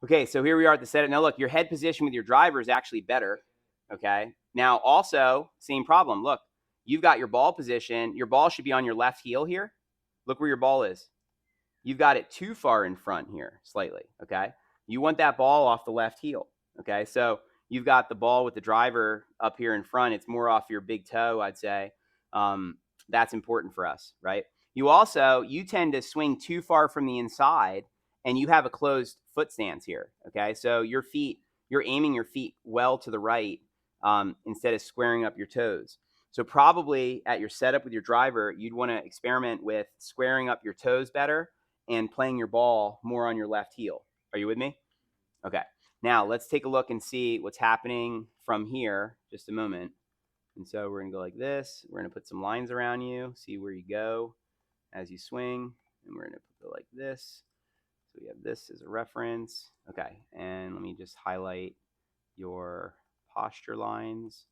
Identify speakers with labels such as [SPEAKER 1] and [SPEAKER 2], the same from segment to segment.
[SPEAKER 1] Okay, so here we are at the setup. Now look, your head position with your driver is actually better. Okay. Now also, same problem. Look, you've got your ball position. Your ball should be on your left heel here. Look where your ball is. You've got it too far in front here, slightly. Okay. You want that ball off the left heel. Okay. So you've got the ball with the driver up here in front. It's more off your big toe, I'd say. That's important for us, right? You tend to swing too far from the inside, and you have a closed foot stance here. Okay. So you're aiming your feet well to the right instead of squaring up your toes. So probably at your setup with your driver, you'd want to experiment with squaring up your toes better and playing your ball more on your left heel. Are you with me? Okay. Now let's take a look and see what's happening from here. Just a moment. And so we're going to go like this. We're going to put some lines around you, see where you go as you swing. And we're going to go like this. So we have this as a reference. Okay. And let me just highlight your posture lines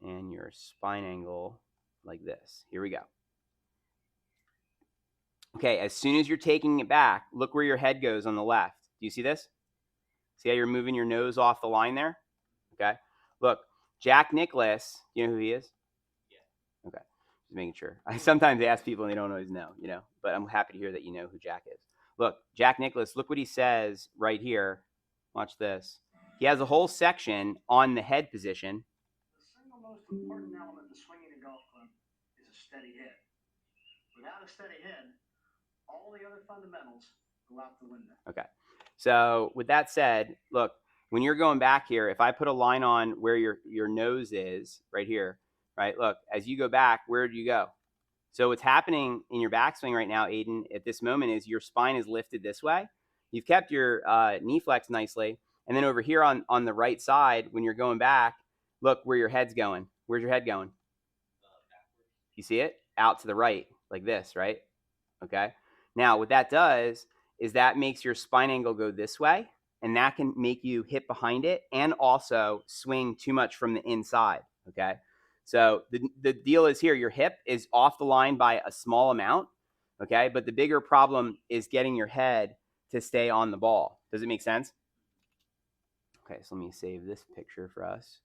[SPEAKER 1] and your spine angle like this. Here we go. Okay, as soon as you're taking it back, look where your head goes on the left. Do you see this? See how you're moving your nose off the line there? Okay. Look, Jack Nicklaus, you know who he is? Yeah. Okay. Just making sure. I sometimes ask people and they don't always know, but I'm happy to hear that you know who Jack is. Look, Jack Nicklaus, look what he says right here. Watch this. He has a whole section on the head position.
[SPEAKER 2] The single most important element in swinging a golf club is a steady head. Without a steady head, all the other fundamentals go out the window.
[SPEAKER 1] Okay. So with that said, look, when you're going back here, if I put a line on where your nose is right here, right? Look, as you go back, where do you go? So what's happening in your backswing right now, Aiden, at this moment is your spine is lifted this way. You've kept your knee flex nicely. And then over here on the right side, when you're going back, look where your head's going. Where's your head going? You see it? Out to the right, like this, right? Okay. Now, what that does is that makes your spine angle go this way, and that can make you hit behind it and also swing too much from the inside. Okay. So the deal is here, your hip is off the line by a small amount. Okay. But the bigger problem is getting your head to stay on the ball. Does it make sense? Okay. So let me save this picture for us.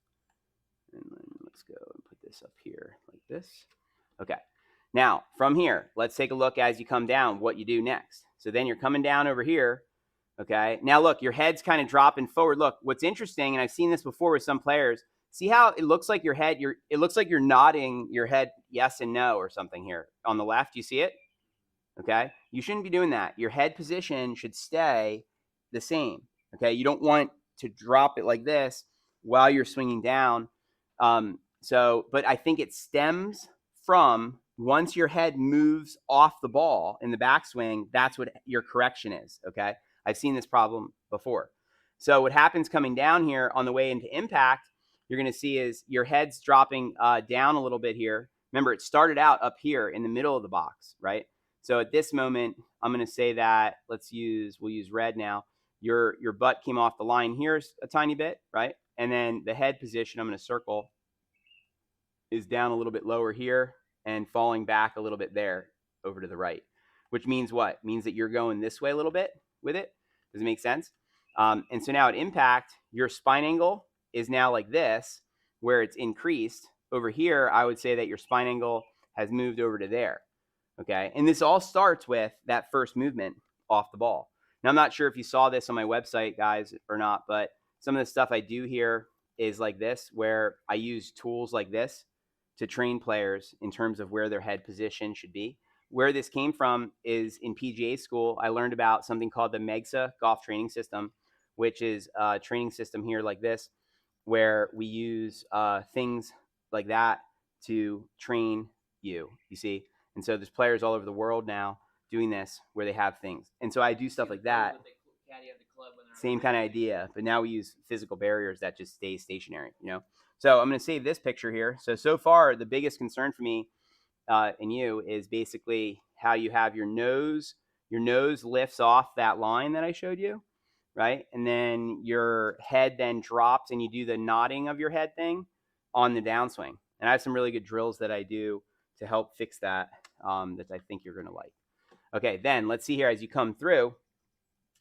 [SPEAKER 1] And then let's go and put this up here like this. Okay. Now, from here, let's take a look as you come down what you do next. So then you're coming down over here. Okay. Now, look, your head's kind of dropping forward. Look, what's interesting, and I've seen this before with some players, see how it looks like your head, it looks like you're nodding your head yes and no or something here on the left. You see it? Okay. You shouldn't be doing that. Your head position should stay the same. Okay. You don't want to drop it like this while you're swinging down. But I think it stems from once your head moves off the ball in the backswing, that's what your correction is. Okay. I've seen this problem before. So what happens coming down here on the way into impact, you're going to see is your head's dropping down a little bit here. Remember, it started out up here in the middle of the box, right? So at this moment, I'm going to say that we'll use red now. Your butt came off the line here a tiny bit, right? And then the head position, I'm going to circle, is down a little bit lower here and falling back a little bit there over to the right, which means what? It means that you're going this way a little bit with it. Does it make sense? And so now at impact, your spine angle is now like this, where it's increased. Over here, I would say that your spine angle has moved over to there. Okay. And this all starts with that first movement off the ball. Now, I'm not sure if you saw this on my website, guys, or not, but some of the stuff I do here is like this, where I use tools like this to train players in terms of where their head position should be. Where this came from is in PGA school, I learned about something called the MEGSA golf training system, which is a training system here like this, where we use things like that to train you, you see? And so there's players all over the world now doing this where they have things. And so I do stuff like that. Same kind of idea, but now we use physical barriers that just stay stationary. So I'm going to save this picture here. So far, the biggest concern for me and you is basically how you have your nose. Your nose lifts off that line that I showed you, right? And then your head then drops and you do the nodding of your head thing on the downswing. And I have some really good drills that I do to help fix that that I think you're going to like. Okay, then let's see here as you come through.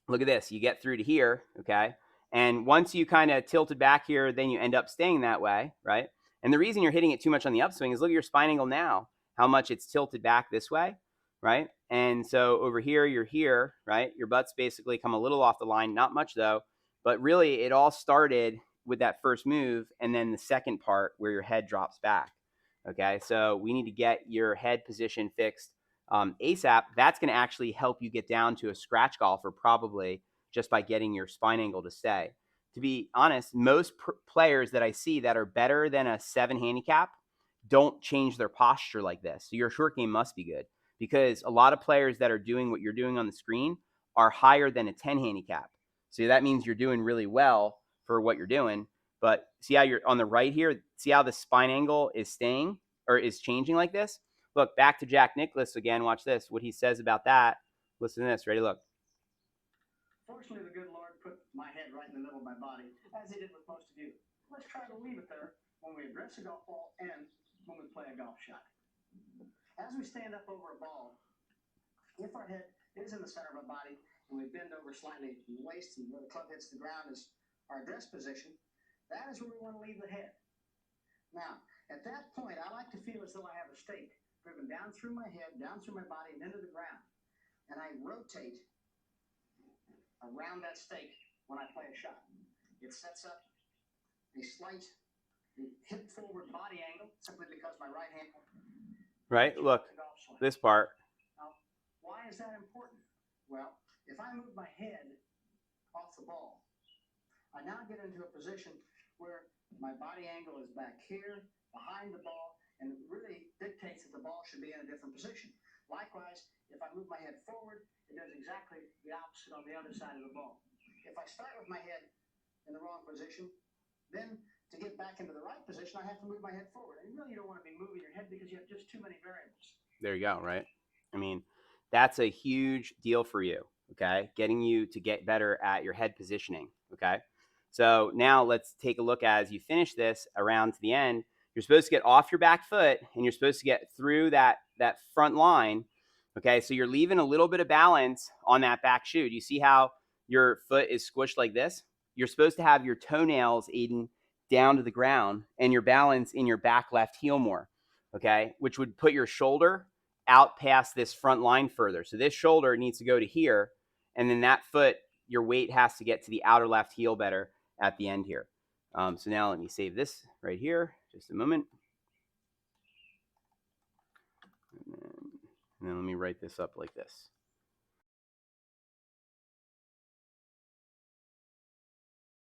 [SPEAKER 1] look at this. You get through to here, okay? And once you kind of tilted back here, then you end up staying that way, right? And the reason you're hitting it too much on the upswing is look at your spine angle now, how much it's tilted back this way, right? And so over here, you're here, right? Your butt's basically come a little off the line, not much though, but really it all started with that first move and then the second part where your head drops back, okay? So we need to get your head position fixed ASAP. That's going to actually help you get down to a scratch golfer probably just by getting your spine angle to stay. To be honest, most players that I see that are better than a 7 handicap don't change their posture like this. So your short game must be good because a lot of players that are doing what you're doing on the screen are higher than a 10 handicap. So that means you're doing really well for what you're doing. But see how you're on the right here? See how the spine angle is staying or is changing like this? Look, back to Jack Nicklaus again. Watch this. What he says about that. Listen to this. Ready? Look.
[SPEAKER 2] Fortunately, the good Lord put my head right in the middle of my body, as he did with most of you. Let's try to leave it there when we address a golf ball and when we play a golf shot. As we stand up over a ball, if our head is in the center of our body and we bend over slightly from the waist and where the club hits the ground is our address position, that is where we want to leave the head. Now, at that point, I like to feel as though I have a stake driven down through my head, down through my body, and into the ground. And I rotate around that stake when I play a shot. It sets up a slight hip forward body angle simply because my right hand.
[SPEAKER 1] Right? Look, this part.
[SPEAKER 2] Now, why is that important? Well, if I move my head off the ball, I now get into a position where my body angle is back here, behind the ball, and it really dictates that the ball should be in a different position. Likewise, if I move my head forward, it does exactly the opposite on the other side of the ball. If I start with my head in the wrong position, then to get back into the right position, I have to move my head forward. And really, you don't want to be moving your head because you have just too many variables.
[SPEAKER 1] There you go, right? I mean, that's a huge deal for you, okay? Getting you to get better at your head positioning, okay? So now let's take a look as you finish this around to the end. You're supposed to get off your back foot and you're supposed to get through that front line. Okay, so you're leaving a little bit of balance on that back shoe. Do you see how your foot is squished like this? You're supposed to have your toenails, Aiden, down to the ground and your balance in your back left heel more, okay, which would put your shoulder out past this front line further. So this shoulder needs to go to here, and then that foot, your weight has to get to the outer left heel better at the end here. So now let me save this right here, just a moment. And then let me write this up like this.